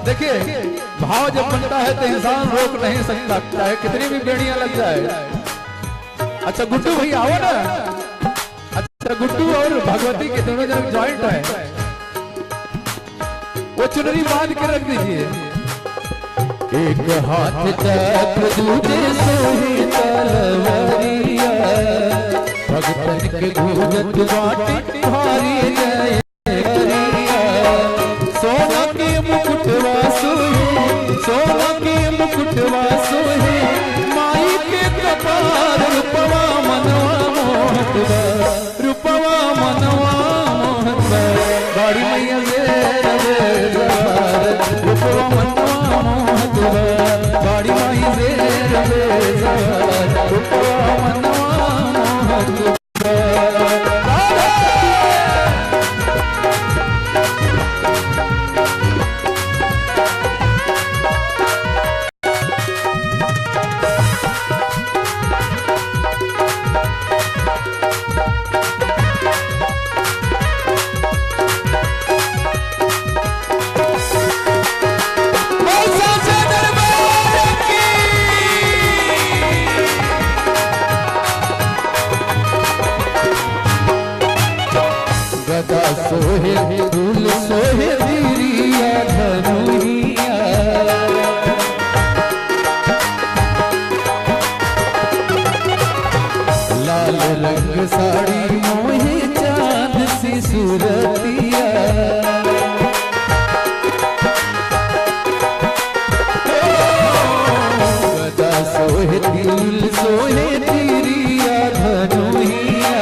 देखिए भाव जब बनता है तो इंसान रोक नहीं सकता, चाहे कितनी भी बेड़ियां लग जाए। अच्छा गुड्डू भैया आओ ना। अच्छा गुड्डू और भगवती के दोनों जन जॉइंट है, वो चुनरी बांध के रख दीजिए। एक हाथ चक्र दूजे सोहे तलवारिया, भगतन के भूजत बाटे भारी जय हरिया। सोना के मुकुटवा सोहे, सोना के मुकुटवा सोहे, माई के कपार रूपवा मनवा मोहतवा, रूपवा मनवा मोहतवा। गाड़ी मैया से रूपवा मनवा मोहतवा, गाड़ी माई से रूपवा मनवा मोहतवा। गदा सोहे फूल सोहे वीरिया धनुइया, लाल रंग साड़ी मोहे चांद सी सूरतिया। गदा सोहे फूल सोहे वीरिया धनुइया,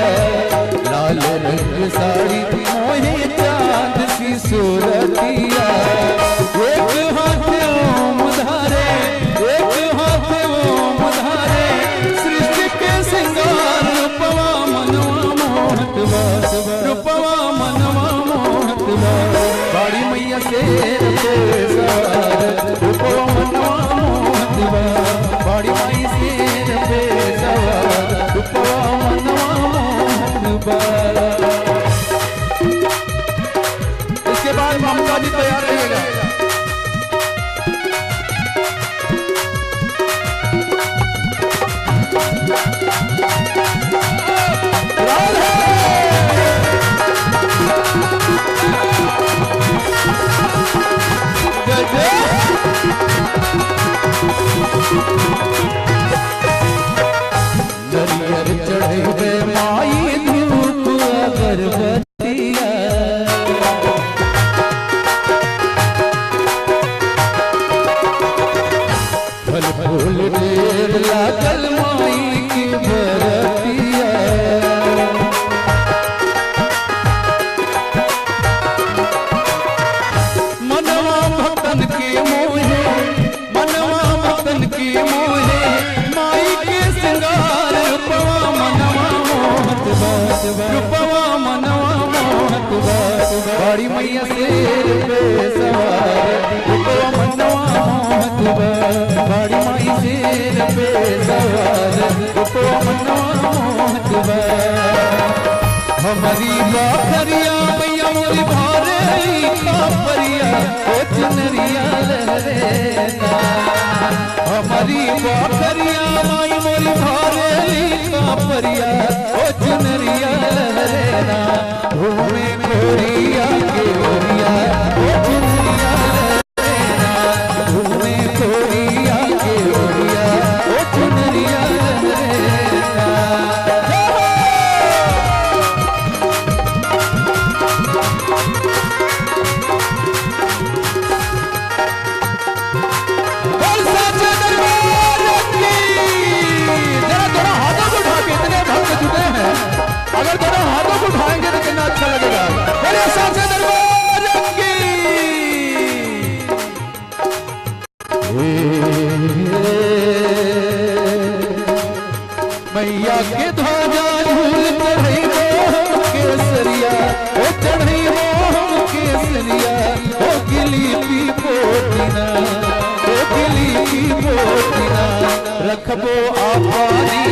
लाल रंग साड़ी मोहे चांद सी सूरतिया। एक हाथ ओम धारे, एक हाथ ओम धारे, सृष्टि के सिंगार रूपवा मनवा मोहतवा, रूपवा मनवा मोहतवा। बाड़ी मैया शेर पे सवार, रूपवा मनवा मोहतवा, बाड़ी माई शेर पे सवार, रूपवा मनवा मोहतवा। इसके बाद ममता जी तैयार रहिएगा। नरियर चढ़े हुए माई धूप अगरबत्तिया, फल फूल ढेर लागल माई की बरतिया। मनवा भक्तन के मोहे, मनवा भक्तन के मोहे, माई के सिंगार रूपवा मनवा मोहतवा, रूपवा मनवा मोहतवा। गाड़ी मैया शेर पे सवार, रूपवा मनवा मोहतवा, गाड़ी माई शेर पे सवार, रूपवा मनवा मोहतवा। हमारी बाखरिया मैया मोरी भारे कापरिया, ओ चुनरिया लहरे ना। हमारी बाखरिया माई मोरी भारे कापरिया, ओ चुनरिया लहरे ना। घूमे कोरिया के ओरिया, ओ चुनरिया लहरे ना। घूमे कोरिया के ओरिया, ओ चुनरिया लहरे ना। अगर दोनों हाथों को उठाएंगे तो कितना अच्छा लगेगा। मेरे साचे दरबार की मैया के ध्वजा झूल चढ़ी हो केसरिया, ओ चढ़ी हो केसरिया। ओ गिली की पोटिना, ओ गिली की पोटिना, रखबो आपानी